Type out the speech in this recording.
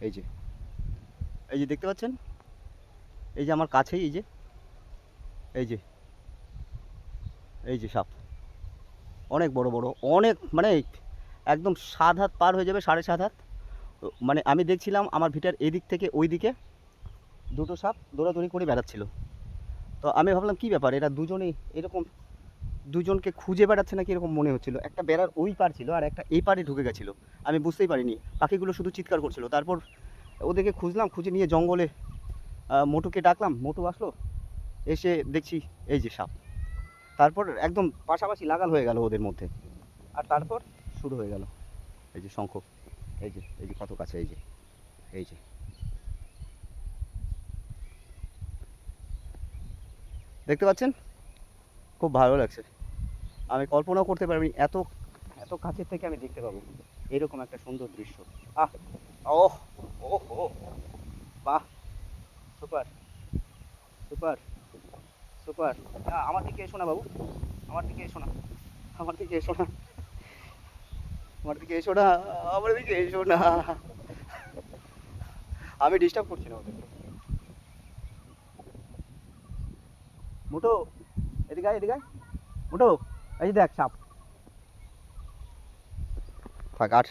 এই যে, এই যে দেখতে পাচ্ছেন, এই যে আমার কাছেই এই যে, এই যে, এই যে সাপ, অনেক বড় বড়, অনেক মানে একদম 7 হাত পার হয়ে যাবে, 7.5 হাত। মানে আমি দেখছিলাম আমার ভিটার এদিক থেকে ওই দিকে দুটো সাপ দৌড়াদৌড়ি করে বেড়াচ্ছিল। তো আমি ভাবলাম কী ব্যাপার, এরা দুজনেই এরকম দুজনকে খুঁজে বেড়াচ্ছে নাকি এরকম মনে হচ্ছিল। একটা বেড়ার ওই পার ছিল আর একটা এই পারে ঢুকে গেছিলো, আমি বুঝতেই পারিনি। পাখিগুলো শুধু চিৎকার করছিল। তারপর ওদেরকে খুঁজলাম, খুঁজে নিয়ে জঙ্গলে মোটুকে ডাকলাম, মোটু আসলো, এসে দেখছি এই যে সাপ। তারপর একদম পাশাপাশি লাগাল হয়ে গেল ওদের মধ্যে। আর তারপর শুরু হয়ে গেল এই যে শঙ্খ, এই যে, এই যে কত কাছে, এই যে, এই যে দেখতে পাচ্ছেন, খুব ভালো লাগছে। আমি কল্পনাও করতে পারিনি এত এত কাছের থেকে আমি দেখতে পাবো এরকম একটা সুন্দর দৃশ্য। আহ, ওহ, ওহ, ও, বাহ, সুপার, সুপার, সুপার। আমার দিকে এসো না বাবু, আমার দিকে এসো না, আমার দিকে এসো না, আমার দিকে এসো না, আমার দিকে এসো না। আমি ডিস্টার্ব করছি না ওদেরকে। মোটো, এদিকে আয়, এদিকে আয়। মোটো, এই যে দেখ সাপ। থাক আর